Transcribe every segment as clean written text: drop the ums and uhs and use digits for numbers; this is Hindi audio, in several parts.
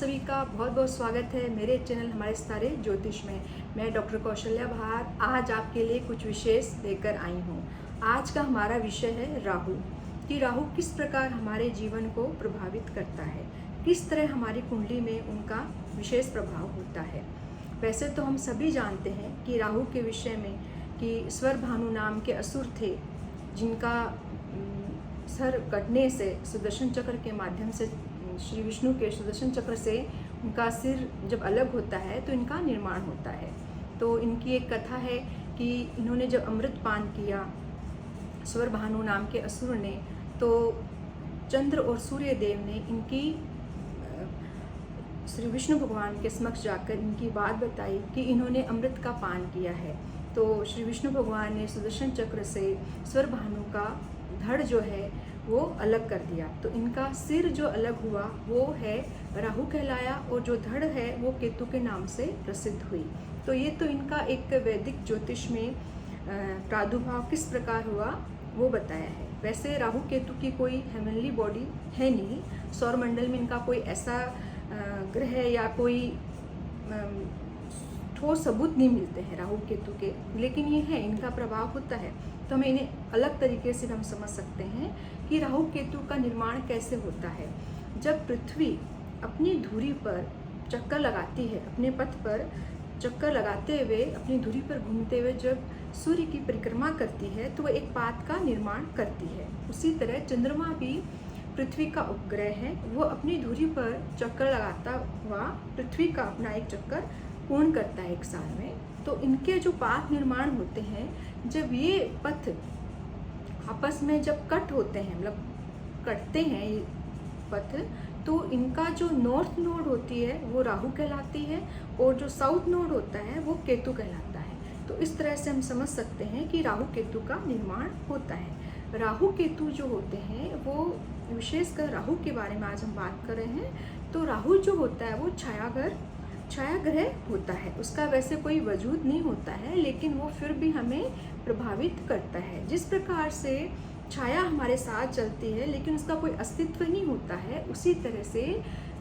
सभी का बहुत बहुत स्वागत है मेरे चैनल हमारे सितारे ज्योतिष में। मैं डॉक्टर कौशल्या भार आज आपके लिए कुछ विशेष लेकर आई हूँ। आज का हमारा विषय है राहु, कि राहु किस प्रकार हमारे जीवन को प्रभावित करता है, किस तरह हमारी कुंडली में उनका विशेष प्रभाव होता है। वैसे तो हम सभी जानते हैं कि राहु के विषय में कि स्वरभानु नाम के असुर थे, जिनका सर कटने से सुदर्शन चक्र के माध्यम से, श्री विष्णु के सुदर्शन चक्र से उनका सिर जब अलग होता है तो इनका निर्माण होता है। तो इनकी एक कथा है कि इन्होंने जब अमृत पान किया स्वरभानु नाम के असुर ने, तो चंद्र और सूर्य देव ने इनकी श्री विष्णु भगवान के समक्ष जाकर इनकी बात बताई कि इन्होंने अमृत का पान किया है। तो श्री विष्णु भगवान ने सुदर्शन चक्र से स्वरभानु का धड़ जो है वो अलग कर दिया। तो इनका सिर जो अलग हुआ वो है राहु कहलाया, और जो धड़ है वो केतु के नाम से प्रसिद्ध हुई। तो ये तो इनका एक वैदिक ज्योतिष में प्रादुर्भाव किस प्रकार हुआ वो बताया है। वैसे राहु केतु की कोई हेवनली बॉडी है नहीं, सौरमंडल में इनका कोई ऐसा ग्रह या कोई ठोस सबूत नहीं मिलते हैं राहु केतु के, लेकिन ये है, इनका प्रभाव होता है। तो हमें इन्हें अलग तरीके से हम समझ सकते हैं कि राहु केतु का निर्माण कैसे होता है। जब पृथ्वी अपनी धुरी पर चक्कर लगाती है, अपने पथ पर चक्कर लगाते हुए अपनी धुरी पर घूमते हुए जब सूर्य की परिक्रमा करती है तो वह एक पाथ का निर्माण करती है। उसी तरह चंद्रमा भी पृथ्वी का उपग्रह है, वो अपनी धुरी पर चक्कर लगाता हुआ पृथ्वी का अपना एक चक्कर पूर्ण करता है एक साल में। तो इनके जो पाथ निर्माण होते हैं, जब ये पथ आपस में जब कट होते हैं, मतलब कटते हैं ये पथ, तो इनका जो नॉर्थ नोड होती है वो राहु कहलाती है, और जो साउथ नोड होता है वो केतु कहलाता है। तो इस तरह से हम समझ सकते हैं कि राहु केतु का निर्माण होता है। राहु केतु जो होते हैं वो विशेषकर राहु के बारे में आज हम बात कर रहे हैं। तो राहु जो होता है वो छाया ग्रह होता है, उसका वैसे कोई वजूद नहीं होता है, लेकिन वो फिर भी हमें प्रभावित करता है। जिस प्रकार से छाया हमारे साथ चलती है लेकिन उसका कोई अस्तित्व नहीं होता है, उसी तरह से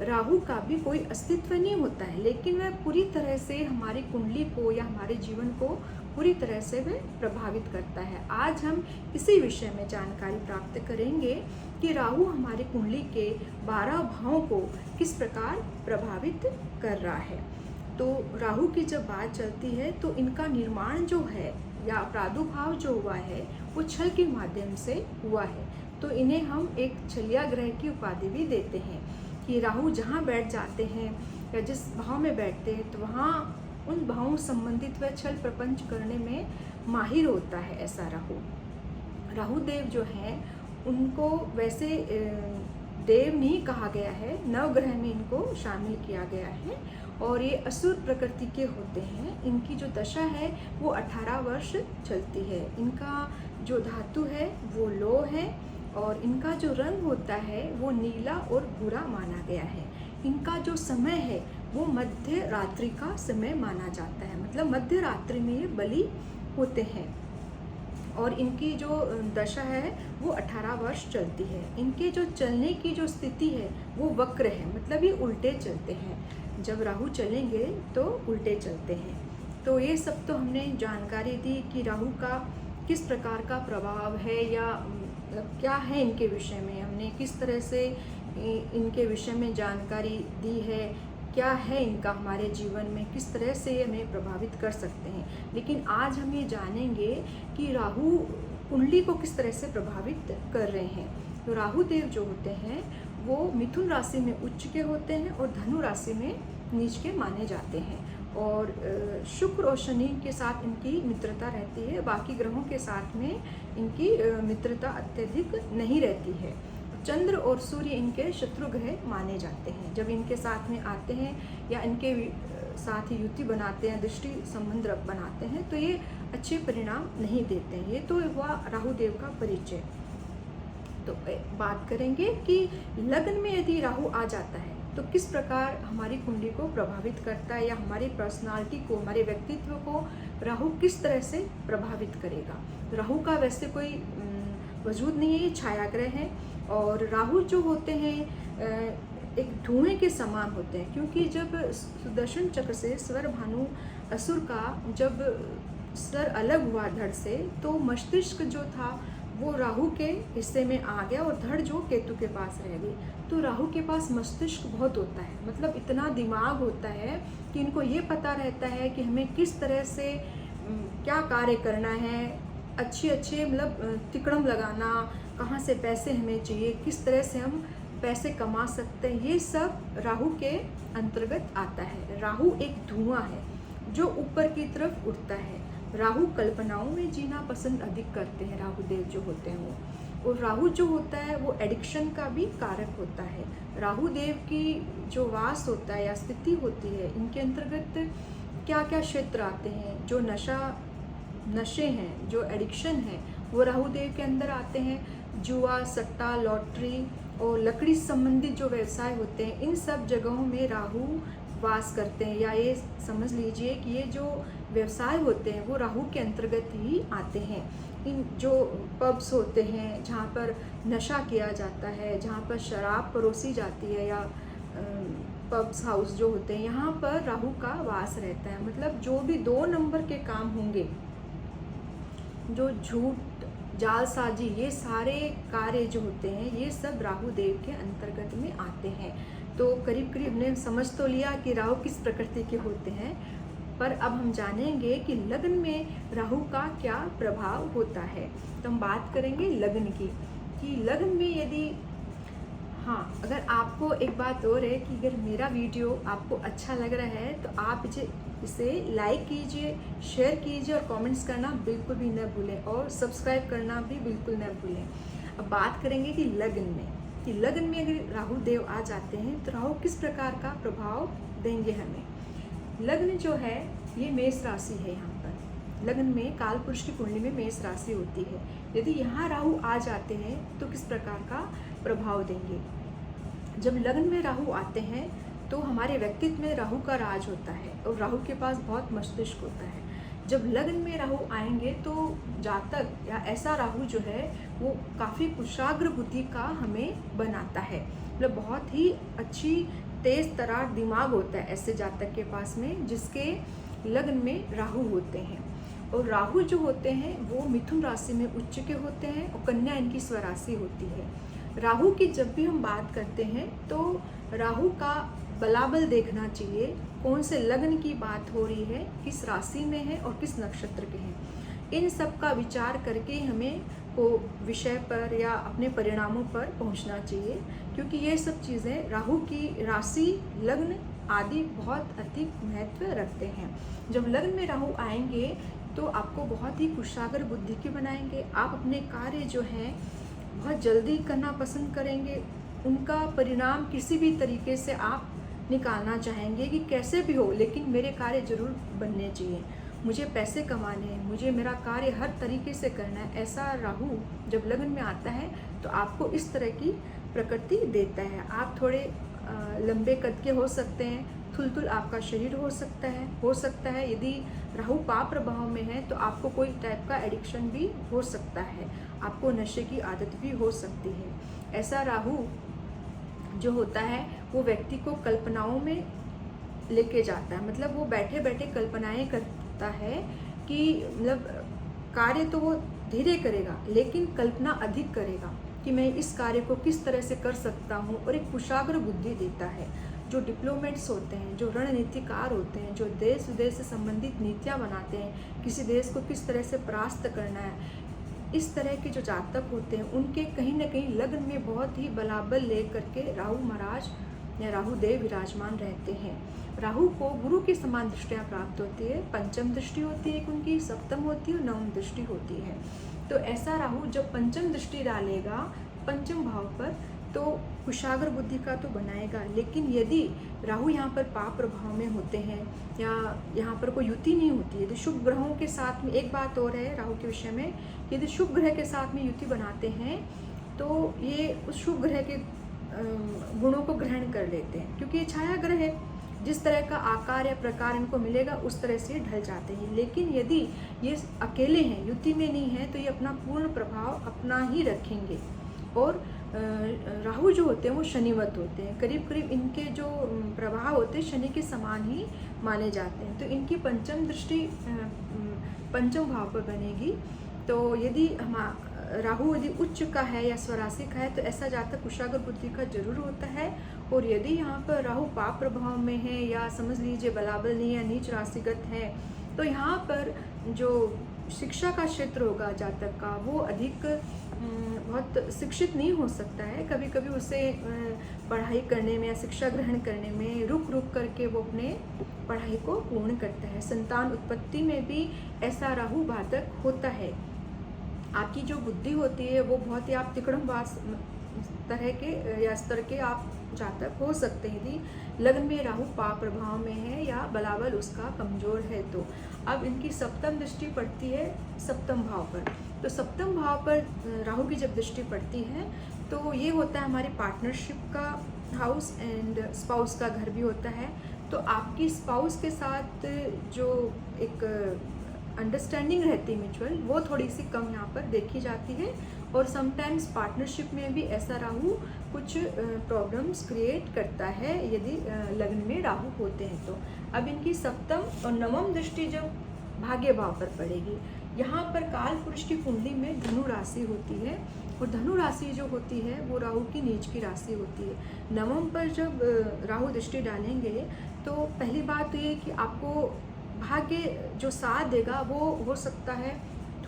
राहु का भी कोई अस्तित्व नहीं होता है, लेकिन वह पूरी तरह से हमारी कुंडली को या हमारे जीवन को पूरी तरह से वह प्रभावित करता है। आज हम इसी विषय में जानकारी प्राप्त करेंगे कि राहु हमारी कुंडली के 12 भावों को किस प्रकार प्रभावित कर रहा है। तो राहु की जब बात चलती है तो इनका निर्माण जो है या प्रादुर्भाव जो हुआ है वो छल के माध्यम से हुआ है। तो इन्हें हम एक छलिया ग्रह की उपाधि भी देते हैं कि राहु जहाँ बैठ जाते हैं या जिस भाव में बैठते हैं तो वहाँ उन भावों संबंधित वह छल प्रपंच करने में माहिर होता है। ऐसा राहु देव जो हैं उनको वैसे देव नहीं कहा गया है, नवग्रह में इनको शामिल किया गया है, और ये असुर प्रकृति के होते हैं। इनकी जो दशा है वो 18 वर्ष चलती है। इनका जो धातु है वो लोह है, और इनका जो रंग होता है वो नीला और भूरा माना गया है। इनका जो समय है वो मध्य रात्रि का समय माना जाता है, मतलब मध्य रात्रि में ये बलि होते हैं। और इनकी जो दशा है वो 18 वर्ष चलती है। इनके जो चलने की जो स्थिति है वो वक्र है, मतलब ये उल्टे चलते हैं। जब राहु चलेंगे तो उल्टे चलते हैं। तो ये सब तो हमने जानकारी दी कि राहु का किस प्रकार का प्रभाव है, या क्या है इनके विषय में, हमने किस तरह से इनके विषय में जानकारी दी है, क्या है इनका हमारे जीवन में, किस तरह से ये हमें प्रभावित कर सकते हैं। लेकिन आज हम ये जानेंगे कि राहु कुंडली को किस तरह से प्रभावित कर रहे हैं। तो राहु देव जो होते हैं वो मिथुन राशि में उच्च के होते हैं और धनु राशि में नीच के माने जाते हैं, और शुक्र और शनि के साथ इनकी मित्रता रहती है, बाकी ग्रहों के साथ में इनकी मित्रता अत्यधिक नहीं रहती है। चंद्र और सूर्य इनके शत्रु ग्रह माने जाते हैं। जब इनके साथ में आते हैं या इनके साथ ही युति बनाते हैं, दृष्टि संबंध बनाते हैं, तो ये अच्छे परिणाम नहीं देते हैं। ये तो हुआ राहु देव का परिचय। तो बात करेंगे कि लग्न में यदि राहु आ जाता है तो किस प्रकार हमारी कुंडली को प्रभावित करता है, या हमारी पर्सनालिटी को, हमारे व्यक्तित्व को राहु किस तरह से प्रभावित करेगा। राहु का वैसे कोई वजूद नहीं है, ये छाया ग्रह है। और राहु जो होते हैं एक धुएं के समान होते हैं, क्योंकि जब सुदर्शन चक्र से स्वर भानु असुर का जब सर अलग हुआ धड़ से, तो मस्तिष्क जो था वो राहु के हिस्से में आ गया और धड़ जो केतु के पास रह गई। तो राहु के पास मस्तिष्क बहुत होता है, मतलब इतना दिमाग होता है कि इनको ये पता रहता है कि हमें किस तरह से क्या कार्य करना है, अच्छे अच्छे मतलब तिकड़म लगाना, कहाँ से पैसे हमें चाहिए, किस तरह से हम पैसे कमा सकते हैं, ये सब राहु के अंतर्गत आता है। राहु एक धुआं है जो ऊपर की तरफ उठता है। राहु कल्पनाओं में जीना पसंद अधिक करते हैं, राहु देव जो होते हैं वो। और राहु जो होता है वो एडिक्शन का भी कारक होता है। राहु देव की जो वास होता है या स्थिति होती है, इनके अंतर्गत क्या क्या क्षेत्र आते हैं, जो नशे हैं, जो एडिक्शन है, वो राहु देव के अंदर आते हैं। जुआ, सट्टा, लॉटरी और लकड़ी संबंधित जो व्यवसाय होते हैं, इन सब जगहों में राहु वास करते हैं। या ये समझ लीजिए कि ये जो व्यवसाय होते हैं वो राहु के अंतर्गत ही आते हैं। इन जो पब्स होते हैं जहाँ पर नशा किया जाता है, जहाँ पर शराब परोसी जाती है, या पब्स हाउस जो होते हैं, यहाँ पर राहु का वास रहता है। मतलब जो भी 2 नंबर के काम होंगे, जो झूठ, जालसाजी, ये सारे कार्य जो होते हैं, ये सब राहु देव के अंतर्गत में आते हैं। तो करीब करीब हमने समझ तो लिया कि राहु किस प्रकृति के होते हैं, पर अब हम जानेंगे कि लग्न में राहु का क्या प्रभाव होता है। तो हम बात करेंगे लग्न की, कि लग्न में यदि हाँ, अगर आपको एक बात और है कि अगर मेरा वीडियो आपको अच्छा लग रहा है तो आप इसे लाइक कीजिए, शेयर कीजिए और कमेंट्स करना बिल्कुल भी न भूलें, और सब्सक्राइब करना भी बिल्कुल न भूलें। अब बात करेंगे कि लग्न में, कि लग्न में अगर राहु देव आ जाते हैं तो राहु किस प्रकार का प्रभाव देंगे हमें। लग्न जो है ये मेष राशि है। यहाँ पर लग्न में काल पुरुष की कुंडली में मेष राशि होती है। यदि यहाँ राहु आ जाते हैं तो किस प्रकार का प्रभाव देंगे। जब लग्न में राहु आते हैं तो हमारे व्यक्तित्व में राहु का राज होता है और राहु के पास बहुत मस्तिष्क होता है। जब लग्न में राहु आएंगे तो जातक या ऐसा राहु जो है वो काफ़ी कुशाग्र बुद्धि का हमें बनाता है। मतलब बहुत ही अच्छी तेज तरार दिमाग होता है ऐसे जातक के पास में जिसके लग्न में राहु होते हैं। और राहु जो होते हैं वो मिथुन राशि में उच्च के होते हैं और कन्या इनकी स्वराशि होती है। राहु की जब भी हम बात करते हैं तो राहु का बलाबल देखना चाहिए, कौन से लग्न की बात हो रही है, किस राशि में है और किस नक्षत्र के हैं। इन सब का विचार करके हमें को विषय पर या अपने परिणामों पर पहुंचना चाहिए, क्योंकि ये सब चीज़ें राहु की राशि, लग्न आदि बहुत अधिक महत्व रखते हैं। जब लग्न में राहु आएंगे तो आपको बहुत ही कुशाग्र बुद्धि के बनाएंगे। आप अपने कार्य जो हैं बहुत जल्दी करना पसंद करेंगे, उनका परिणाम किसी भी तरीके से आप निकालना चाहेंगे कि कैसे भी हो लेकिन मेरे कार्य जरूर बनने चाहिए, मुझे पैसे कमाने हैं, मुझे मेरा कार्य हर तरीके से करना है। ऐसा राहु जब लग्न में आता है तो आपको इस तरह की प्रकृति देता है। आप थोड़े लंबे कद के हो सकते हैं, थुलथुल आपका शरीर हो सकता है। यदि राहु पाप प्रभाव में है तो आपको कोई टाइप का एडिक्शन भी हो सकता है, आपको नशे की आदत भी हो सकती है। ऐसा राहु जो होता है वो व्यक्ति को कल्पनाओं में लेके जाता है। मतलब वो बैठे बैठे कल्पनाएं करता है कि मतलब कार्य तो वो धीरे करेगा लेकिन कल्पना अधिक करेगा कि मैं इस कार्य को किस तरह से कर सकता हूँ, और एक कुशाग्र बुद्धि देता है। जो डिप्लोमेट्स होते हैं, जो रणनीतिकार होते हैं, जो देश विदेश से संबंधित नीतियाँ बनाते हैं, किसी देश को किस तरह से परास्त करना है, इस तरह के जो जातक होते हैं उनके कहीं ना कहीं लग्न में बहुत ही बलाबल ले करके राहु महाराज या राहु देव विराजमान रहते हैं। राहु को गुरु की समान दृष्टियाँ प्राप्त होती है। पंचम दृष्टि होती है उनकी, सप्तम होती है और नवम दृष्टि होती है। तो ऐसा राहु जब पंचम दृष्टि डालेगा पंचम भाव पर तो कुशाग्र बुद्धि का तो बनाएगा, लेकिन यदि राहु यहाँ पर पाप प्रभाव में होते हैं या यहाँ पर कोई युति नहीं होती है, यदि शुभ ग्रहों के साथ में, एक बात और है राहु के विषय में, यदि शुभ ग्रह के साथ में युति बनाते हैं तो ये उस शुभ ग्रह के गुणों को ग्रहण कर लेते हैं, क्योंकि ये छाया ग्रह है, जिस तरह का आकार या प्रकार इनको मिलेगा उस तरह से ढल जाते हैं। लेकिन यदि ये अकेले हैं, युति में नहीं है, तो ये अपना पूर्ण प्रभाव अपना ही रखेंगे और राहु जो होते हैं वो शनिवत होते हैं, करीब करीब इनके जो प्रभाव होते हैं शनि के समान ही माने जाते हैं। तो इनकी पंचम दृष्टि पंचम भाव पर बनेगी। तो यदि राहु यदि उच्च का है या स्वराशि का है तो ऐसा जातक कुशाग्र बुद्धि का जरूर होता है। और यदि यहाँ पर राहु पाप प्रभाव में है या समझ लीजिए बलाबल या नीच राशिगत है तो यहाँ पर जो शिक्षा का क्षेत्र होगा जातक का वो अधिक बहुत शिक्षित नहीं हो सकता है। कभी कभी उसे पढ़ाई करने में या शिक्षा ग्रहण करने में रुक रुक करके वो अपने पढ़ाई को पूर्ण करता है। संतान उत्पत्ति में भी ऐसा राहु बाधक होता है। आपकी जो बुद्धि होती है वो बहुत ही आप तिकड़मबाज तरह के या स्तर के आप जातक हो सकते हैं यदि लग्न में राहु पाप प्रभाव में है या बलाबल उसका कमजोर है तो। अब इनकी सप्तम दृष्टि पड़ती है सप्तम भाव पर। तो सप्तम भाव पर राहु की जब दृष्टि पड़ती है तो ये होता है हमारी पार्टनरशिप का हाउस एंड स्पाउस का घर भी होता है। तो आपकी स्पाउस के साथ जो एक अंडरस्टैंडिंग रहती है म्यूचुअल वो थोड़ी सी कम यहाँ पर देखी जाती है। और समटाइम्स पार्टनरशिप में भी ऐसा राहु कुछ प्रॉब्लम्स क्रिएट करता है यदि लग्न में राहु होते हैं तो। अब इनकी सप्तम और नवम दृष्टि जब भाग्य भाव पर पड़ेगी, यहाँ पर काल पुरुष की कुंडली में धनु राशि होती है और धनु राशि जो होती है वो राहु की नीच की राशि होती है। नवम पर जब राहु दृष्टि डालेंगे तो पहली बात तो ये कि आपको भाग्य जो साथ देगा वो हो सकता है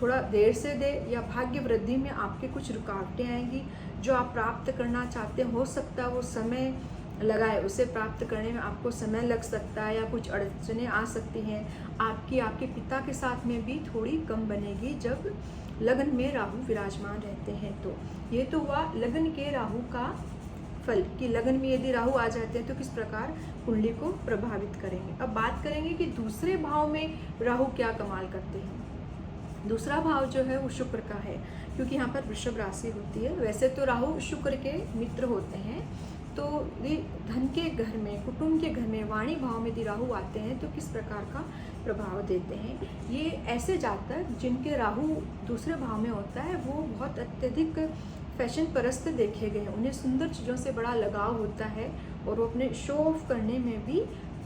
थोड़ा देर से दे या भाग्य वृद्धि में आपके कुछ रुकावटें आएंगी। जो आप प्राप्त करना चाहते हैं हो सकता है वो समय लगाए, उसे प्राप्त करने में आपको समय लग सकता है या कुछ अड़चनें आ सकती हैं। आपके पिता के साथ में भी थोड़ी कम बनेगी जब लग्न में राहु विराजमान रहते हैं तो। ये तो हुआ लग्न के राहु का फल कि लग्न में यदि राहु आ जाते हैं तो किस प्रकार कुंडली को प्रभावित करेंगे। अब बात करेंगे कि दूसरे भाव में राहु क्या कमाल करते हैं। दूसरा भाव जो है वो शुक्र का है क्योंकि यहाँ पर वृषभ राशि होती है। वैसे तो राहु शुक्र के मित्र होते हैं तो यदि धन के घर में कुटुंब के घर में वाणी भाव में यदि राहु आते हैं तो किस प्रकार का प्रभाव देते हैं। ये ऐसे जातक जिनके राहु दूसरे भाव में होता है वो बहुत अत्यधिक फैशन परस्त देखे गए हैं, उन्हें सुंदर चीज़ों से बड़ा लगाव होता है और वो अपने शो ऑफ करने में भी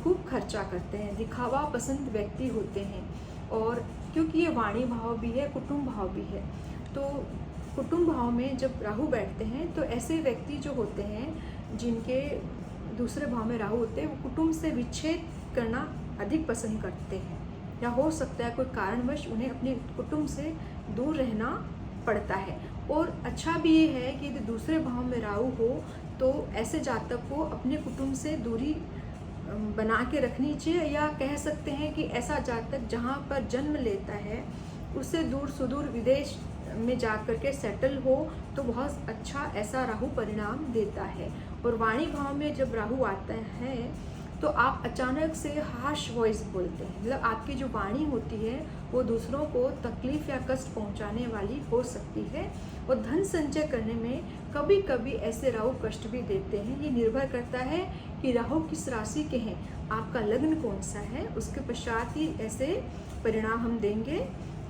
खूब खर्चा करते हैं, दिखावा पसंद व्यक्ति होते हैं। और क्योंकि ये वाणी भाव भी है कुटुंब भाव भी है तो कुटुंब भाव में जब राहु बैठते हैं तो ऐसे व्यक्ति जो होते हैं जिनके दूसरे भाव में राहु होते हैं वो कुटुंब से विच्छेद करना अधिक पसंद करते हैं या हो सकता है कोई कारणवश उन्हें अपने कुटुंब से दूर रहना पड़ता है। और अच्छा भी ये है कि यदि दूसरे भाव में राहु हो तो ऐसे जातक को अपने कुटुंब से दूरी बना के रखनी चाहिए या कह सकते हैं कि ऐसा जातक जहाँ पर जन्म लेता है उससे दूर सुदूर विदेश में जा कर के सेटल हो तो बहुत अच्छा ऐसा राहु परिणाम देता है। और वाणी भाव में जब राहु आता है तो आप अचानक से हार्श वॉइस बोलते हैं, मतलब आपकी जो वाणी होती है वो दूसरों को तकलीफ या कष्ट पहुंचाने वाली हो सकती है। और धन संचय करने में कभी कभी ऐसे राहु कष्ट भी देते हैं। ये निर्भर करता है कि राहु किस राशि के हैं, आपका लग्न कौन सा है, उसके पश्चात ही ऐसे परिणाम हम देंगे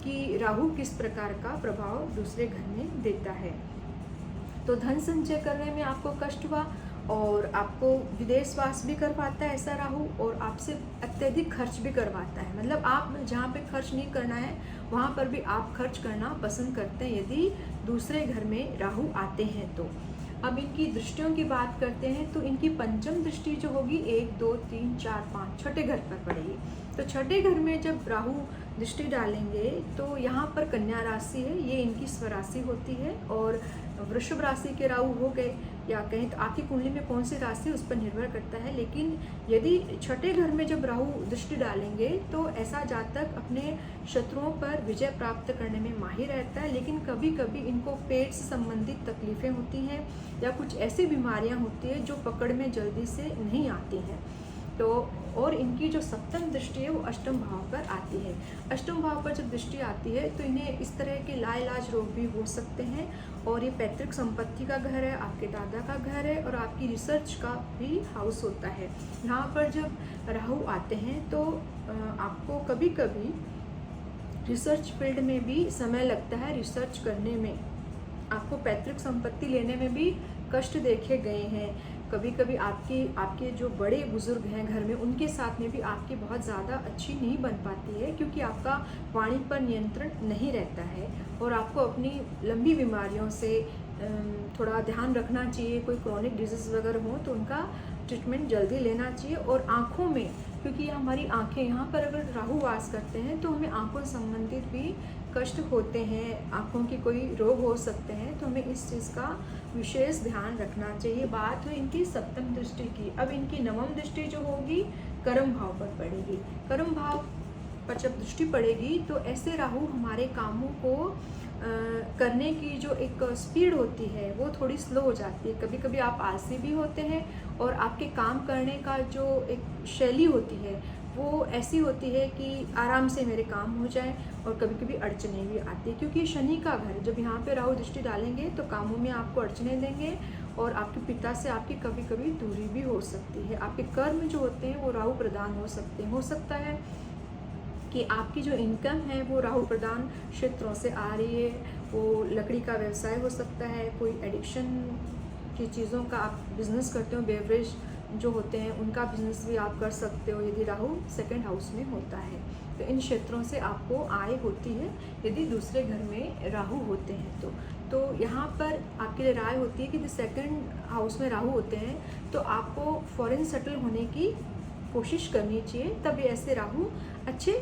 कि राहु किस प्रकार का प्रभाव दूसरे घर में देता है। तो धन संचय करने में आपको कष्ट हुआ और आपको विदेशवास भी करवाता है ऐसा राहु और आपसे अत्यधिक खर्च भी करवाता है। मतलब आप जहाँ पे खर्च नहीं करना है वहाँ पर भी आप खर्च करना पसंद करते हैं यदि दूसरे घर में राहु आते हैं तो। अब इनकी दृष्टियों की बात करते हैं तो इनकी पंचम दृष्टि जो होगी 1 2 3 4 5 छठे घर पर पड़ेगी। तो छठे घर में जब राहु दृष्टि डालेंगे तो यहाँ पर कन्या राशि है, ये इनकी स्वराशि होती है। और वृषभ राशि के राहु हो गए या कहीं तो आपकी कुंडली में कौन सी राशि उस पर निर्भर करता है। लेकिन यदि छठे घर में जब राहु दृष्टि डालेंगे तो ऐसा जातक अपने शत्रुओं पर विजय प्राप्त करने में माहिर रहता है। लेकिन कभी कभी इनको पेट से संबंधित तकलीफें होती हैं या कुछ ऐसी बीमारियां होती है जो पकड़ में जल्दी से नहीं आती हैं। तो और इनकी जो सप्तम दृष्टि है वो अष्टम भाव पर आती है। अष्टम भाव पर जब दृष्टि आती है तो इन्हें इस तरह के लाइलाज रोग भी हो सकते हैं। और ये पैतृक संपत्ति का घर है, आपके दादा का घर है और आपकी रिसर्च का भी हाउस होता है। यहाँ पर जब राहु आते हैं तो आपको कभी कभी रिसर्च फील्ड में भी समय लगता है रिसर्च करने में। आपको पैतृक संपत्ति लेने में भी कष्ट देखे गए हैं। कभी कभी आपके जो बड़े बुजुर्ग हैं घर में, उनके साथ में भी आपकी बहुत ज़्यादा अच्छी नहीं बन पाती है, क्योंकि आपका वाणी पर नियंत्रण नहीं रहता है। और आपको अपनी लंबी बीमारियों से थोड़ा ध्यान रखना चाहिए। कोई क्रॉनिक डिजीज़ वगैरह हो तो उनका ट्रीटमेंट जल्दी लेना चाहिए। और आँखों में, क्योंकि हमारी आँखें, यहाँ पर अगर राहु वास करते हैं तो हमें आँखों से संबंधित भी कष्ट होते हैं, आँखों की कोई रोग हो सकते हैं, तो हमें इस चीज़ का विशेष ध्यान रखना चाहिए। बात है इनकी सप्तम दृष्टि की। अब इनकी नवम दृष्टि जो होगी कर्म भाव पर पड़ेगी। कर्म भाव पर जब दृष्टि पड़ेगी तो ऐसे राहु हमारे कामों को करने की जो एक स्पीड होती है वो थोड़ी स्लो हो जाती है। कभी कभी आप आलसी भी होते हैं और आपके काम करने का जो एक शैली होती है वो ऐसी होती है कि आराम से मेरे काम हो जाए, और कभी कभी अड़चने भी आती है, क्योंकि शनि का घर जब यहाँ पे राहु दृष्टि डालेंगे तो कामों में आपको अड़चने देंगे, और आपके पिता से आपकी कभी कभी दूरी भी हो सकती है। आपके कर्म जो होते हैं वो राहु प्रदान हो सकते हैं। हो सकता है कि आपकी जो इनकम है वो राहु प्रदान क्षेत्रों से आ रही है। वो लकड़ी का व्यवसाय हो सकता है, कोई एडिक्शन की चीज़ों का आप बिजनेस करते हो, बेवरेज जो होते हैं उनका बिजनेस भी आप कर सकते हो यदि राहु सेकंड हाउस में होता है। तो इन क्षेत्रों से आपको आय होती है यदि दूसरे घर में राहु होते हैं तो यहाँ पर आपके लिए राय होती है कि यदि सेकंड हाउस में राहु होते हैं तो आपको फॉरेन सेटल होने की कोशिश करनी चाहिए। तब ये ऐसे राहु अच्छे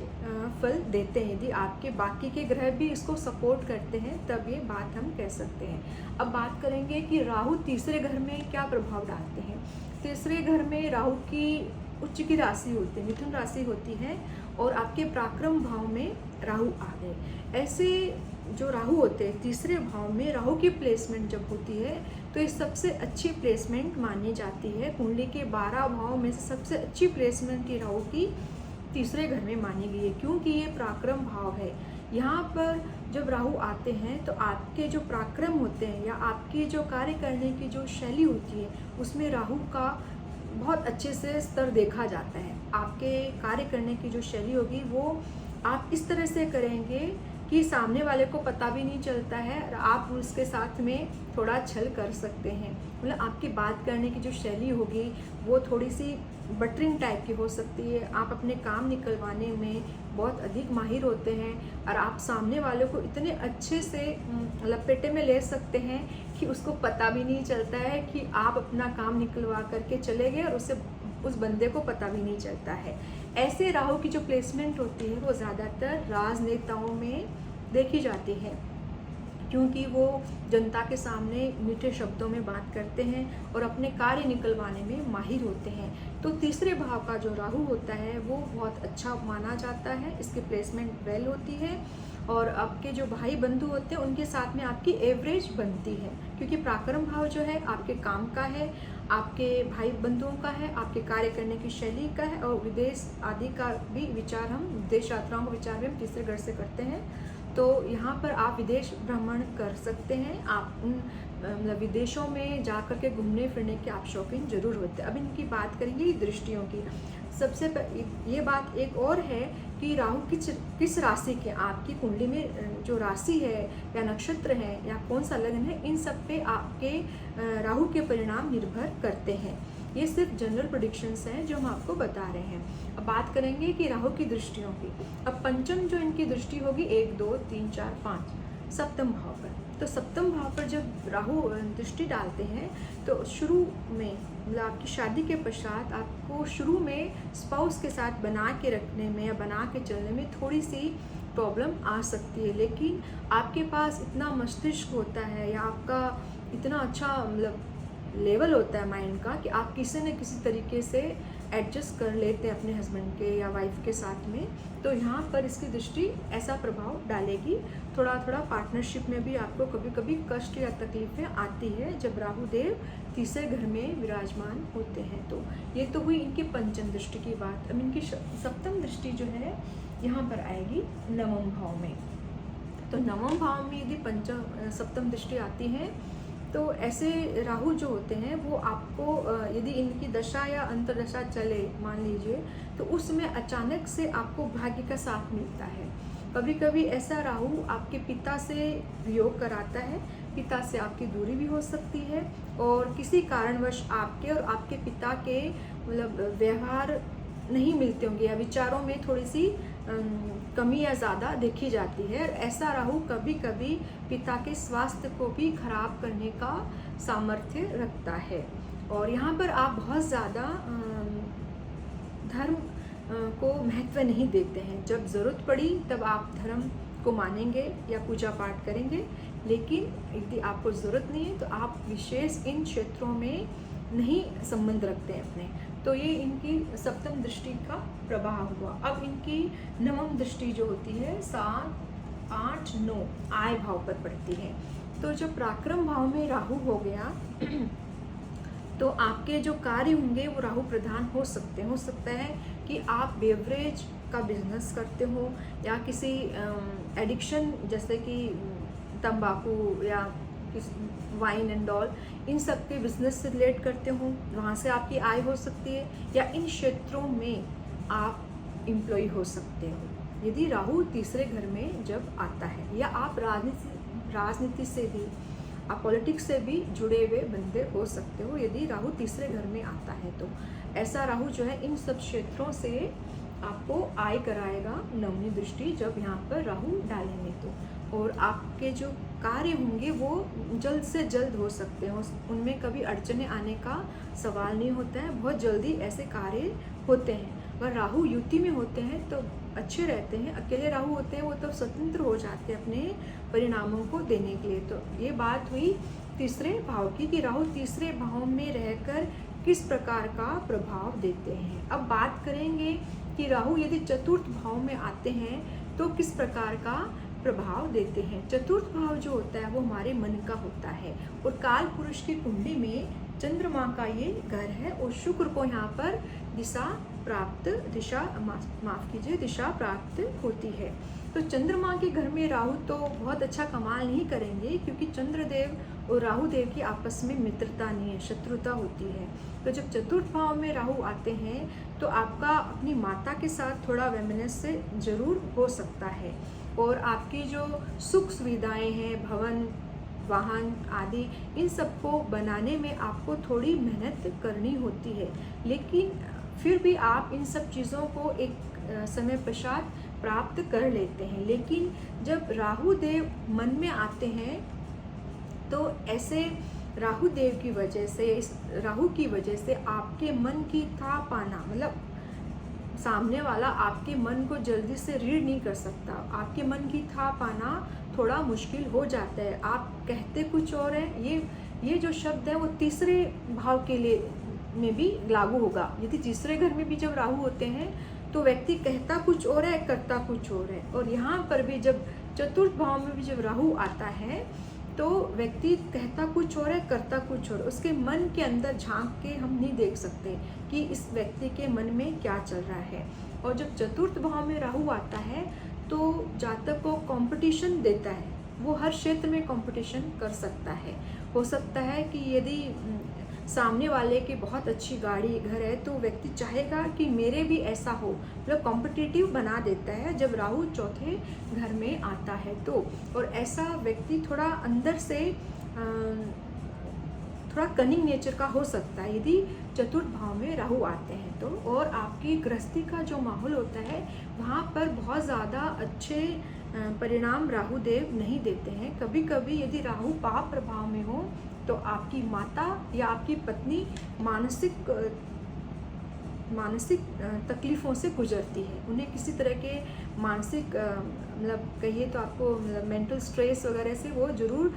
फल देते हैं। यदि आपके बाकी के ग्रह भी इसको सपोर्ट करते हैं तब ये बात हम कह सकते हैं। अब बात करेंगे कि राहु तीसरे घर में क्या प्रभाव डालते हैं। तीसरे घर में राहु की उच्च की राशि होती है, मिथुन राशि होती है, और आपके पराक्रम भाव में राहु आ गए। ऐसे जो राहु होते हैं तीसरे भाव में, राहु की प्लेसमेंट जब होती है तो ये सबसे अच्छी प्लेसमेंट मानी जाती है। कुंडली के 12 भाव में से सबसे अच्छी प्लेसमेंट की राहु की तीसरे घर में मानी गई है, क्योंकि ये पराक्रम भाव है। यहाँ पर जब राहु आते हैं तो आपके जो पराक्रम होते हैं या आपकी जो कार्य करने की जो शैली होती है उसमें राहु का बहुत अच्छे से स्तर देखा जाता है। आपके कार्य करने की जो शैली होगी वो आप इस तरह से करेंगे कि सामने वाले को पता भी नहीं चलता है, और आप उसके साथ में थोड़ा छल कर सकते हैं। मतलब आपकी बात करने की जो शैली होगी वो थोड़ी सी बटरिंग टाइप की हो सकती है। आप अपने काम निकलवाने में बहुत अधिक माहिर होते हैं, और आप सामने वाले को इतने अच्छे से लपेटे में ले सकते हैं कि उसको पता भी नहीं चलता है कि आप अपना काम निकलवा करके चले गए, और उस बंदे को पता भी नहीं चलता है। ऐसे राहु की जो प्लेसमेंट होती है वो ज़्यादातर राजनेताओं में देखी जाती है, क्योंकि वो जनता के सामने मीठे शब्दों में बात करते हैं और अपने कार्य निकलवाने में माहिर होते हैं। तो तीसरे भाव का जो राहु होता है वो बहुत अच्छा माना जाता है, इसकी प्लेसमेंट वेल होती है, और आपके जो भाई बंधु होते हैं उनके साथ में आपकी एवरेज बनती है, क्योंकि पराक्रम भाव जो है आपके काम का है, आपके भाई बंधुओं का है, आपके कार्य करने की शैली का है, और विदेश आदि का भी विचार हम विदेश यात्राओं का विचार भी हम तीसरे घर से करते हैं। तो यहाँ पर आप विदेश भ्रमण कर सकते हैं। आप उन मतलब विदेशों में जा कर के घूमने फिरने के आप शौकीन जरूर होते हैं। अब इनकी बात करेंगे दृष्टियों की। सबसे ये बात एक और है कि राहु किस राशि के, आपकी कुंडली में जो राशि है या नक्षत्र है या कौन सा लग्न है, इन सब पे आपके राहु के परिणाम निर्भर करते हैं। ये सिर्फ जनरल प्रेडिक्शंस हैं जो हम आपको बता रहे हैं। अब बात करेंगे कि राहु की दृष्टियों की। अब पंचम जो इनकी दृष्टि होगी 1, 2, 3, 4, 5 सप्तम भाव पर। तो सप्तम भाव पर जब राहु दृष्टि डालते हैं तो शुरू में मतलब आपकी शादी के पश्चात आपको शुरू में स्पाउस के साथ बना के रखने में या बना के चलने में थोड़ी सी प्रॉब्लम आ सकती है, लेकिन आपके पास इतना मस्तिष्क होता है या आपका इतना अच्छा मतलब लेवल होता है माइंड का कि आप किसी न किसी तरीके से एडजस्ट कर लेते हैं अपने हस्बैंड के या वाइफ के साथ में। तो यहाँ पर इसकी दृष्टि ऐसा प्रभाव डालेगी। थोड़ा थोड़ा पार्टनरशिप में भी आपको कभी कभी कष्ट या तकलीफें आती है जब राहु देव तीसरे घर में विराजमान होते हैं। तो ये तो हुई इनकी पंचम दृष्टि की बात। अब इनकी सप्तम दृष्टि जो है यहाँ पर आएगी नवम भाव में। तो नवम भाव में यदि सप्तम दृष्टि आती है तो ऐसे राहु जो होते हैं वो आपको यदि इनकी दशा या अंतर्दशा चले मान लीजिए, तो उसमें अचानक से आपको भाग्य का साथ मिलता है। कभी कभी ऐसा राहु आपके पिता से वियोग कराता है, पिता से आपकी दूरी भी हो सकती है, और किसी कारणवश आपके और आपके पिता के मतलब व्यवहार नहीं मिलते होंगे या विचारों में थोड़ी सी कमी या ज़्यादा देखी जाती है। ऐसा राहु कभी कभी पिता के स्वास्थ्य को भी खराब करने का सामर्थ्य रखता है। और यहाँ पर आप बहुत ज़्यादा धर्म को महत्व नहीं देते हैं। जब ज़रूरत पड़ी तब आप धर्म को मानेंगे या पूजा पाठ करेंगे, लेकिन यदि आपको ज़रूरत नहीं है तो आप विशेष इन क्षेत्रों में नहीं संबंध रखते हैं अपने। तो ये इनकी सप्तम दृष्टि का प्रभाव हुआ। अब इनकी नवम दृष्टि जो होती है 7, 8, 9 आय भाव पर पड़ती है। तो जो पराक्रम भाव में राहु हो गया तो आपके जो कार्य होंगे वो राहु प्रधान हो सकता है कि आप बेवरेज का बिजनेस करते हो या किसी एडिक्शन जैसे कि तंबाकू या वाइन एंड ऑल, इन सब के बिजनेस से रिलेट करते हो, वहाँ से आपकी आय हो सकती है। या इन क्षेत्रों में आप एम्प्लॉय हो सकते हो यदि राहु तीसरे घर में जब आता है। या आप राजनीति से भी, आप पॉलिटिक्स से भी जुड़े हुए बंदे हो सकते हो यदि राहु तीसरे घर में आता है। तो ऐसा राहु जो है इन सब क्षेत्रों से आपको आय कराएगा नवमी दृष्टि जब यहाँ पर राहु डालेंगे तो। और आपके जो कार्य होंगे वो जल्द से जल्द हो सकते हैं, उनमें कभी अड़चने आने का सवाल नहीं होता है, बहुत जल्दी ऐसे कार्य होते हैं। अगर राहु युति में होते हैं तो अच्छे रहते हैं, अकेले राहु होते हैं वो तो स्वतंत्र हो जाते हैं अपने परिणामों को देने के लिए। तो ये बात हुई तीसरे भाव की कि राहु तीसरे भाव में रहकर किस प्रकार का प्रभाव देते हैं। अब बात करेंगे कि राहु यदि चतुर्थ भाव में आते हैं तो किस प्रकार का प्रभाव देते हैं। चतुर्थ भाव जो होता है वो हमारे मन का होता है, और काल पुरुष की कुंडली में चंद्रमा का ये घर है, और शुक्र को यहाँ पर दिशा प्राप्त होती है। तो चंद्रमा के घर में राहु तो बहुत अच्छा कमाल नहीं करेंगे, क्योंकि चंद्रदेव और राहु देव की आपस में मित्रता नहीं है, शत्रुता होती है। तो जब चतुर्थ भाव में राहु आते हैं तो आपका अपनी माता के साथ थोड़ा वैमनस्य जरूर हो सकता है, और आपकी जो सुख सुविधाएं हैं, भवन, वाहन आदि, इन सबको बनाने में आपको थोड़ी मेहनत करनी होती है, लेकिन फिर भी आप इन सब चीज़ों को एक समय पश्चात प्राप्त कर लेते हैं। लेकिन जब राहु देव मन में आते हैं तो ऐसे राहु देव की वजह से, इस राहु की वजह से आपके मन की था पाना, मतलब सामने वाला आपके मन को जल्दी से रीड नहीं कर सकता, आपके मन की था पाना थोड़ा मुश्किल हो जाता है। आप कहते कुछ और है, ये जो शब्द है वो तीसरे भाव के लिए में भी लागू होगा। यदि तीसरे घर में भी जब राहु होते हैं तो व्यक्ति कहता कुछ और है, करता कुछ और है। और यहाँ पर भी जब चतुर्थ भाव में भी जब राहु आता है तो व्यक्ति कहता कुछ और है, करता कुछ और, उसके मन के अंदर झांक के हम नहीं देख सकते कि इस व्यक्ति के मन में क्या चल रहा है। और जब चतुर्थ भाव में राहु आता है तो जातक को कंपटीशन देता है, वो हर क्षेत्र में कंपटीशन कर सकता है। हो सकता है कि यदि सामने वाले की बहुत अच्छी गाड़ी, घर है, तो व्यक्ति चाहेगा कि मेरे भी ऐसा हो, मतलब कॉम्पिटिटिव बना देता है जब राहु चौथे घर में आता है तो। और ऐसा व्यक्ति थोड़ा अंदर से थोड़ा कनिंग नेचर का हो सकता है यदि चतुर्थ भाव में राहु आते हैं तो। और आपकी गृहस्थी का जो माहौल होता है वहाँ पर बहुत ज़्यादा अच्छे परिणाम राहु देव नहीं देते हैं। कभी कभी यदि राहु पाप प्रभाव में हो तो आपकी माता या आपकी पत्नी मानसिक तकलीफ़ों से गुजरती है, उन्हें किसी तरह के मानसिक मतलब कहिए तो आपको मतलब मेंटल स्ट्रेस वगैरह से वो ज़रूर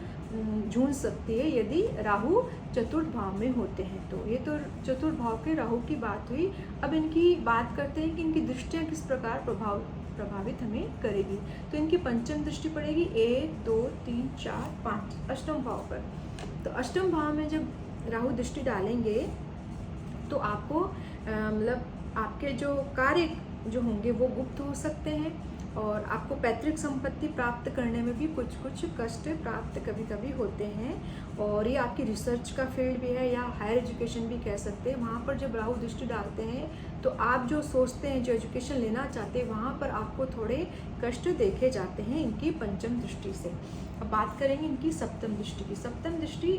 जूझ सकती है यदि राहु चतुर्थ भाव में होते हैं तो। ये तो चतुर्थ भाव के राहु की बात हुई। अब इनकी बात करते हैं कि इनकी दृष्टियाँ किस प्रकार प्रभावित हमें करेगी। तो इनकी पंचम दृष्टि पड़ेगी 1, 2, 3, 4, 5 अष्टम भाव पर। तो अष्टम भाव में जब राहु दृष्टि डालेंगे तो आपको मतलब आपके जो कार्य जो होंगे वो गुप्त हो सकते हैं, और आपको पैतृक संपत्ति प्राप्त करने में भी कुछ कुछ कष्ट प्राप्त कभी कभी होते हैं। और ये आपकी रिसर्च का फील्ड भी है या हायर एजुकेशन भी कह सकते हैं। वहाँ पर जब राहु दृष्टि डालते हैं तो आप जो सोचते हैं, जो एजुकेशन लेना चाहते हैं, वहाँ पर आपको थोड़े कष्ट देखे जाते हैं इनकी पंचम दृष्टि से। अब बात करेंगे इनकी सप्तम दृष्टि की। सप्तम दृष्टि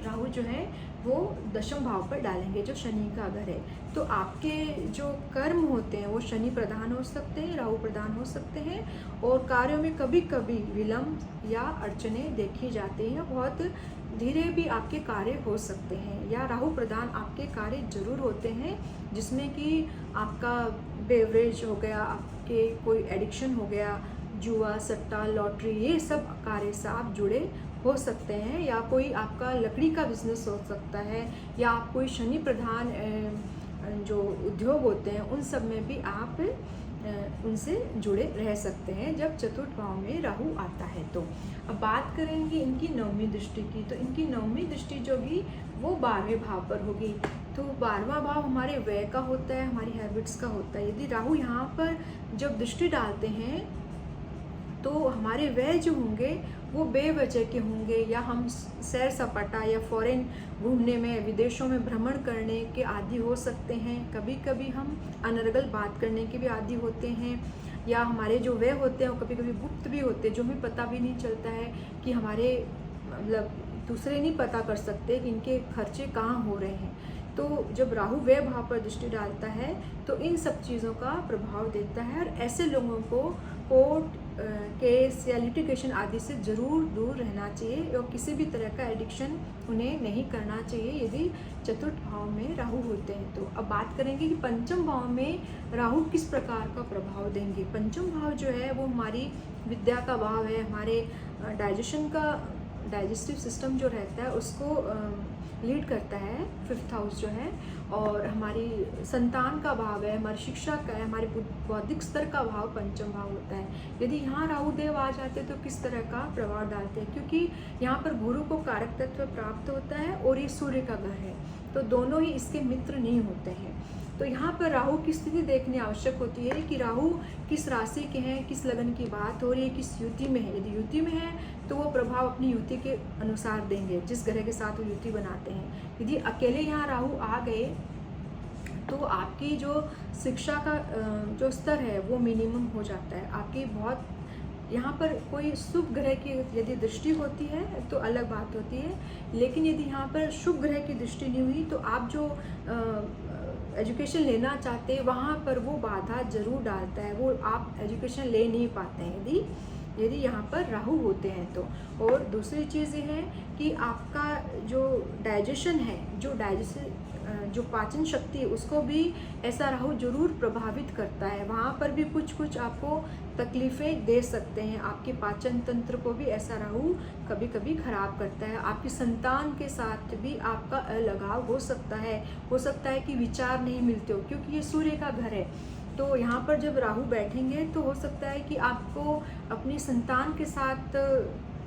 राहु जो है वो दशम भाव पर डालेंगे, जो शनि का घर है। तो आपके जो कर्म होते हैं वो शनि प्रधान हो सकते हैं, राहु प्रधान हो सकते हैं, और कार्यों में कभी कभी विलंब या अड़चने देखी जाती हैं, बहुत धीरे भी आपके कार्य हो सकते हैं, या राहु प्रधान आपके कार्य जरूर होते हैं, जिसमें कि आपका बेवरेज हो गया, आपके कोई एडिक्शन हो गया, जुआ, सट्टा, लॉटरी, ये सब कार्य से आप जुड़े हो सकते हैं, या कोई आपका लकड़ी का बिजनेस हो सकता है, या आप कोई शनि प्रधान जो उद्योग होते हैं उन सब में भी आप उनसे जुड़े रह सकते हैं जब चतुर्थ भाव में राहु आता है। तो अब बात करेंगे इनकी नवमी दृष्टि की। तो इनकी नवमी दृष्टि जो भी वो 12वें भाव पर होगी। तो 12वां भाव हमारे व्यय का होता है, हमारी हैबिट्स का होता है। यदि राहु यहाँ पर जब दृष्टि डालते हैं तो हमारे व्यय जो होंगे वो बेवजह के होंगे, या हम सैर सपाटा या फॉरेन घूमने में, विदेशों में भ्रमण करने के आदी हो सकते हैं। कभी कभी हम अनर्गल बात करने के भी आदी होते हैं, या हमारे जो व्यय होते हैं वो कभी कभी गुप्त भी होते हैं, जो हमें पता भी नहीं चलता है कि हमारे मतलब दूसरे नहीं पता कर सकते कि इनके खर्चे कहाँ हो रहे हैं। तो जब राहु व्यय भाव पर दृष्टि डालता है तो इन सब चीज़ों का प्रभाव देता है, और ऐसे लोगों को कोर्ट केस या लिटिगेशन आदि से ज़रूर दूर रहना चाहिए, और किसी भी तरह का एडिक्शन उन्हें नहीं करना चाहिए यदि चतुर्थ भाव में राहु होते हैं। तो अब बात करेंगे कि पंचम भाव में राहु किस प्रकार का प्रभाव देंगे। पंचम भाव जो है वो हमारी विद्या का भाव है, हमारे डाइजेशन का, डाइजेस्टिव सिस्टम जो रहता है उसको लीड करता है, 5th हाउस जो है, और हमारी संतान का भाव है, हमारी शिक्षा का है, हमारे बौद्धिक स्तर का भाव पंचम भाव होता है। यदि यहाँ राहु देव आ जाते तो किस तरह का प्रभाव डालते हैं, क्योंकि यहाँ पर गुरु को कारक तत्व प्राप्त होता है और ये सूर्य का घर है, तो दोनों ही इसके मित्र नहीं होते हैं। तो यहाँ पर राहु की स्थिति देखनी आवश्यक होती है कि राहु किस राशि के हैं, किस लगन की बात हो रही है, किस युति में है। यदि युति में है तो वो प्रभाव अपनी युति के अनुसार देंगे, जिस ग्रह के साथ वो युति बनाते हैं। यदि अकेले यहाँ राहु आ गए तो आपकी जो शिक्षा का जो स्तर है वो मिनिमम हो जाता है। आपकी बहुत यहाँ पर कोई शुभ ग्रह की यदि दृष्टि होती है तो अलग बात होती है, लेकिन यदि यहाँ पर शुभ ग्रह की दृष्टि नहीं हुई तो आप जो एजुकेशन लेना चाहते हैं वहाँ पर वो बाधा जरूर डालता है, वो आप एजुकेशन ले नहीं पाते हैं यदि यहाँ पर राहु होते हैं तो। और दूसरी चीज़ ये है कि आपका जो डाइजेशन है, जो पाचन शक्ति है, उसको भी ऐसा राहु जरूर प्रभावित करता है। वहाँ पर भी कुछ आपको तकलीफ़ें दे सकते हैं। आपके पाचन तंत्र को भी ऐसा राहु कभी कभी खराब करता है। आपकी संतान के साथ भी आपका अलगाव हो सकता है कि विचार नहीं मिलते हो, क्योंकि ये सूर्य का घर है। तो यहाँ पर जब राहु बैठेंगे तो हो सकता है कि आपको अपनी संतान के साथ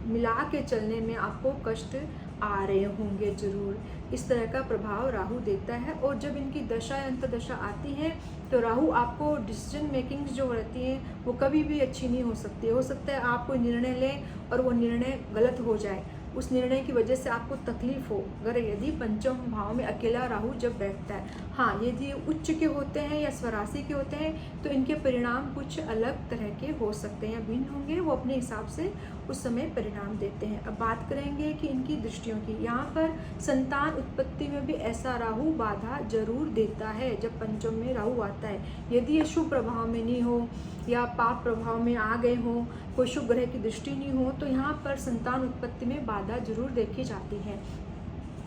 मिला के चलने में आपको कष्ट आ रहे होंगे जरूर। इस तरह का प्रभाव राहु देता है। और जब इनकी दशा या अंतर्दशा आती है तो राहु आपको डिसीजन मेकिंग जो रहती है वो कभी भी अच्छी नहीं हो सकती। हो सकता है आप कोई निर्णय लें और वो निर्णय गलत हो जाए, उस निर्णय की वजह से आपको तकलीफ हो, अगर यदि पंचम भाव में अकेला राहु जब बैठता है। हाँ, यदि उच्च के होते हैं या स्वराशि के होते हैं तो इनके परिणाम कुछ अलग तरह के हो सकते हैं, भिन्न होंगे, वो अपने हिसाब से उस समय परिणाम देते हैं। अब बात करेंगे कि इनकी दृष्टियों की। यहाँ पर संतान उत्पत्ति में भी ऐसा राहु बाधा जरूर देता है जब पंचम में राहु आता है। यदि ये शुभ प्रभाव में नहीं हो या पाप प्रभाव में आ गए हो, कोई शुभ ग्रह की दृष्टि नहीं हो, तो यहाँ पर संतान उत्पत्ति में बाधा जरूर देखी जाती है।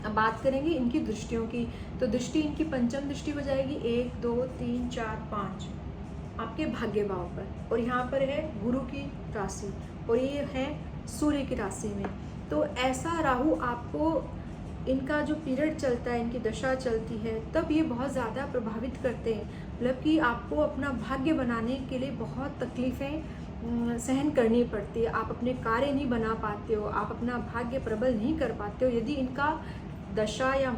अब बात करेंगे इनकी दृष्टियों की। तो दृष्टि इनकी पंचम दृष्टि हो जाएगी 1, 2, 3, 4, 5 आपके भाग्य भाव पर, और यहाँ पर है गुरु की राशि, और ये है सूर्य की राशि में। तो ऐसा राहु आपको, इनका जो पीरियड चलता है, इनकी दशा चलती है, तब ये बहुत ज़्यादा प्रभावित करते हैं। मतलब कि आपको अपना भाग्य बनाने के लिए बहुत तकलीफ़ें सहन करनी पड़ती है। आप अपने कार्य नहीं बना पाते हो, आप अपना भाग्य प्रबल नहीं कर पाते हो। यदि इनका दशा या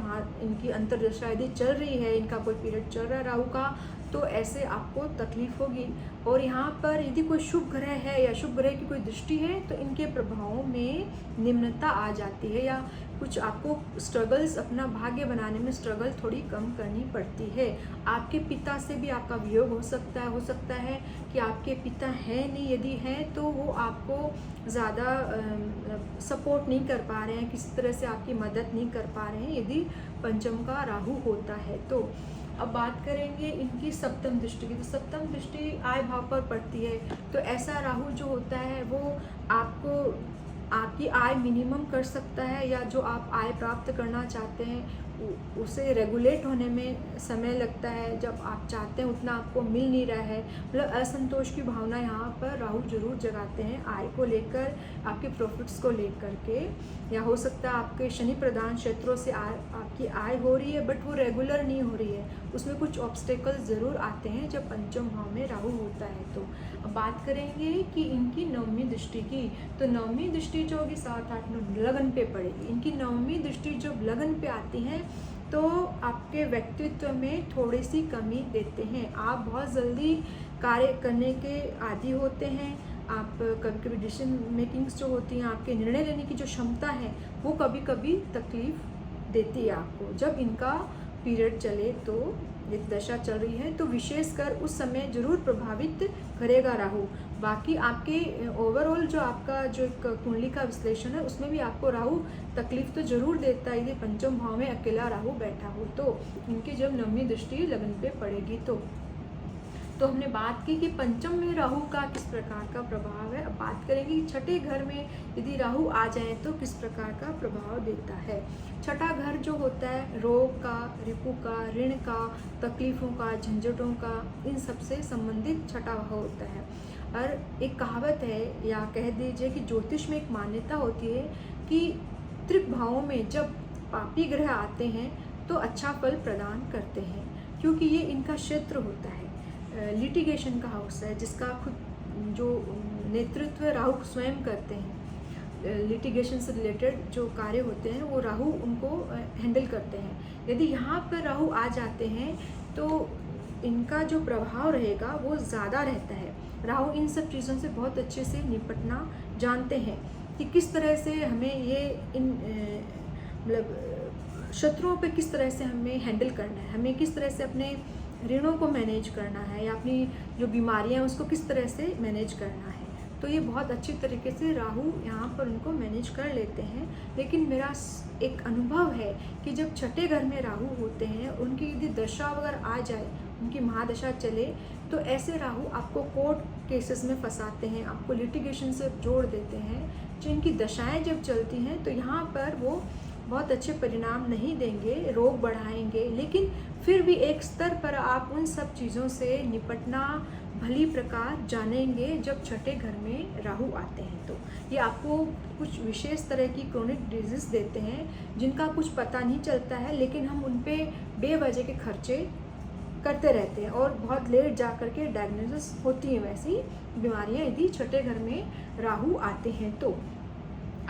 इनकी अंतरदशा यदि चल रही है, इनका कोई पीरियड चल रहा है राहु का, तो ऐसे आपको तकलीफ होगी। और यहाँ पर यदि कोई शुभ ग्रह है या शुभ ग्रह की कोई दृष्टि है तो इनके प्रभावों में निम्नता आ जाती है, या कुछ आपको स्ट्रगल्स, अपना भाग्य बनाने में स्ट्रगल थोड़ी कम करनी पड़ती है। आपके पिता से भी आपका वियोग हो सकता है कि आपके पिता हैं नहीं, यदि हैं तो वो आपको ज़्यादा सपोर्ट नहीं कर पा रहे हैं, किसी तरह से आपकी मदद नहीं कर पा रहे हैं यदि पंचम का राहु होता है तो। अब बात करेंगे इनकी सप्तम दृष्टि की। तो सप्तम दृष्टि आय भाव पर पड़ती है, तो ऐसा राहु जो होता है वो आपको आपकी आय मिनिमम कर सकता है, या जो आप आय प्राप्त करना चाहते हैं उसे रेगुलेट होने में समय लगता है। जब आप चाहते हैं उतना आपको मिल नहीं रहा है, मतलब असंतोष की भावना यहाँ पर राहु जरूर जगाते हैं आय को लेकर, आपके प्रॉफिट्स को लेकर के। या हो सकता है आपके शनि प्रधान क्षेत्रों से आपकी आय हो रही है बट वो रेगुलर नहीं हो रही है, उसमें कुछ ऑब्स्टेकल्स ज़रूर आते हैं जब पंचम भाव में राहु होता है तो। अब बात करेंगे कि इनकी नवमी दृष्टि की। तो नवमी दृष्टि जो होगी 7, 8, 9 लगन पे पड़ेगी। इनकी नवमी दृष्टि जब लगन पे आती है तो आपके व्यक्तित्व में थोड़ी सी कमी देते हैं। आप बहुत जल्दी कार्य करने के आदी होते हैं। आप कभी कभी डिसीजन मेकिंग्स जो होती हैं, आपके निर्णय लेने की जो क्षमता है वो कभी कभी तकलीफ देती है आपको। जब इनका पीरियड चले तो ये दशा चल रही है तो विशेषकर उस समय जरूर प्रभावित करेगा राहु। बाकी आपके ओवरऑल जो आपका जो एक कुंडली का विश्लेषण है उसमें भी आपको राहु तकलीफ तो जरूर देता है यदि पंचम भाव में अकेला राहु बैठा हो तो। इनकी जब नवमी दृष्टि लगन पे पड़ेगी तो हमने बात की कि पंचम में राहु का किस प्रकार का प्रभाव है। अब बात करेंगे छठे घर में यदि राहु आ जाए तो किस प्रकार का प्रभाव देता है। छठा घर जो होता है रोग का, रिपु का, ऋण का, तकलीफ़ों का, झंझटों का, इन सब से संबंधित छठा भाव होता है। और एक कहावत है या कह दीजिए कि ज्योतिष में एक मान्यता होती है कि त्रिक भावों में जब पापी ग्रह आते हैं तो अच्छा फल प्रदान करते हैं, क्योंकि ये इनका क्षेत्र होता है। लिटिगेशन का हाउस है जिसका खुद जो नेतृत्व राहु स्वयं करते हैं। लिटिगेशन से रिलेटेड जो कार्य होते हैं वो राहु उनको हैंडल करते हैं। यदि यहाँ पर राहु आ जाते हैं तो इनका जो प्रभाव रहेगा वो ज़्यादा रहता है। राहु इन सब चीज़ों से बहुत अच्छे से निपटना जानते हैं कि किस तरह से हमें ये इन मतलब शत्रुओं पे किस तरह से हमें हैंडल करना है, हमें किस तरह से अपने ऋणों को मैनेज करना है, या अपनी जो बीमारियां हैं उसको किस तरह से मैनेज करना है। तो ये बहुत अच्छी तरीके से राहु यहाँ पर उनको मैनेज कर लेते हैं। लेकिन मेरा एक अनुभव है कि जब छठे घर में राहु होते हैं, उनकी यदि दशा अगर आ जाए, उनकी महादशा चले, तो ऐसे राहु आपको कोर्ट केसेस में फंसाते हैं, आपको लिटिगेशन से जोड़ देते हैं। जिनकी दशाएं जब चलती हैं तो यहाँ पर वो बहुत अच्छे परिणाम नहीं देंगे, रोग बढ़ाएंगे, लेकिन फिर भी एक स्तर पर आप उन सब चीज़ों से निपटना भली प्रकार जानेंगे जब छठे घर में राहु आते हैं। तो ये आपको कुछ विशेष तरह की क्रोनिक डिजीज देते हैं जिनका कुछ पता नहीं चलता है, लेकिन हम उन पे बेवजह के खर्चे करते रहते हैं और बहुत लेट जा कर के डायग्नोसिस होती है वैसी बीमारियां यदि छठे घर में राहु आते हैं तो।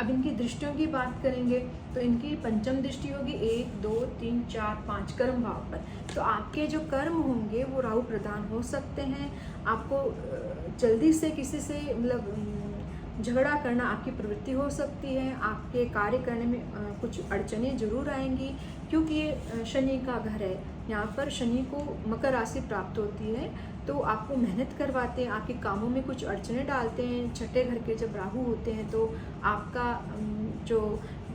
अब इनकी दृष्टियों की बात करेंगे तो इनकी पंचम दृष्टि होगी 1, 2, 3, 4, 5 कर्म भाव पर। तो आपके जो कर्म होंगे वो राहु प्रदान हो सकते हैं। आपको जल्दी से किसी से मतलब झगड़ा करना आपकी प्रवृत्ति हो सकती है। आपके कार्य करने में कुछ अड़चनें जरूर आएंगी, क्योंकि ये शनि का घर है। यहाँ पर शनि को मकर राशि प्राप्त होती है तो आपको मेहनत करवाते हैं, आपके कामों में कुछ अड़चनें डालते हैं। छठे घर के जब राहु होते हैं तो आपका जो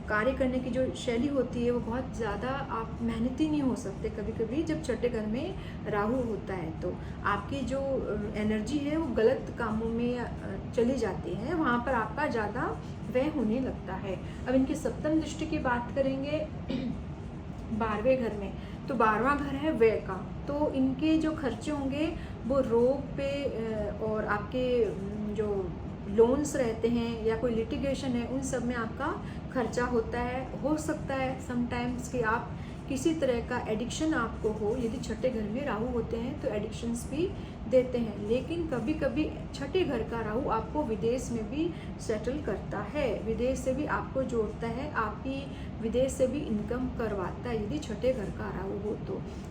कार्य करने की जो शैली होती है वो बहुत ज़्यादा आप मेहनती नहीं हो सकते कभी कभी जब छठे घर में राहु होता है। तो आपकी जो एनर्जी है वो गलत कामों में चली जाती है, वहाँ पर आपका ज़्यादा व्यय होने लगता है। अब इनकी सप्तम दृष्टि की बात करेंगे 12वें घर में, तो 12वां घर है व्यय का। तो इनके जो खर्चे होंगे वो रोग पे और आपके जो लोन्स रहते हैं या कोई लिटिगेशन है उन सब में आपका खर्चा होता है। हो सकता है समटाइम्स कि आप किसी तरह का एडिक्शन आपको हो, यदि छठे घर में राहु होते हैं तो एडिक्शंस भी देते हैं। लेकिन कभी कभी छठे घर का राहु आपको विदेश में भी सेटल करता है, विदेश से भी आपको जोड़ता है, आपकी विदेश से भी इनकम करवाता है यदि छठे घर का राहु हो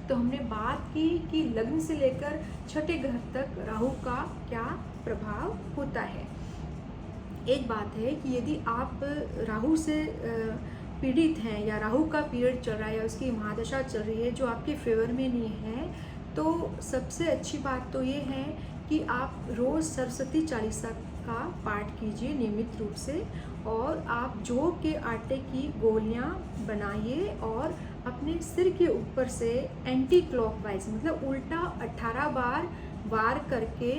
तो हमने बात की कि लग्न से लेकर छठे घर तक राहु का क्या प्रभाव होता है। एक बात है कि यदि आप राहु से पीड़ित हैं या राहु का पीरियड चल रहा है या उसकी महादशा चल रही है जो आपके फेवर में नहीं है, तो सबसे अच्छी बात तो ये है कि आप रोज़ सरस्वती चालीसा का पाठ कीजिए नियमित रूप से, और आप जौ के आटे की गोलियां बनाइए और अपने सिर के ऊपर से एंटी क्लॉकवाइज मतलब उल्टा 18 बार वार करके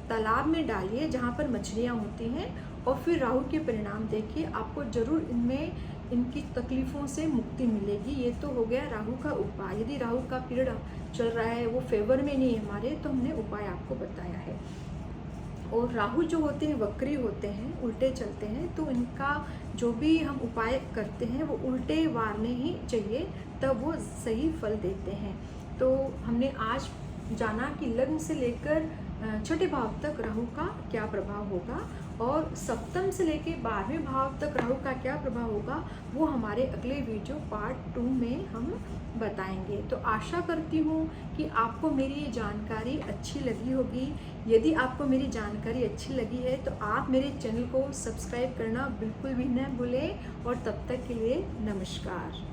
तालाब में डालिए जहाँ पर मछलियाँ होती हैं, और फिर राहु के परिणाम देखिए, आपको ज़रूर इनमें इनकी तकलीफ़ों से मुक्ति मिलेगी। ये तो हो गया राहु का उपाय। यदि राहु का पीरियड चल रहा है, वो फेवर में नहीं है हमारे, तो हमने उपाय आपको बताया है। और राहु जो होते हैं वक्री होते हैं, उल्टे चलते हैं, तो इनका जो भी हम उपाय करते हैं वो उल्टे वारने ही चाहिए, तब वो सही फल देते हैं। तो हमने आज जाना कि लग्न से लेकर छठे भाव तक राहु का क्या प्रभाव होगा, और सप्तम से लेकर 12वें भाव तक राहु का क्या प्रभाव होगा वो हमारे अगले वीडियो पार्ट 2 में हम बताएंगे। तो आशा करती हूँ कि आपको मेरी ये जानकारी अच्छी लगी होगी। यदि आपको मेरी जानकारी अच्छी लगी है तो आप मेरे चैनल को सब्सक्राइब करना बिल्कुल भी न भूलें, और तब तक के लिए नमस्कार।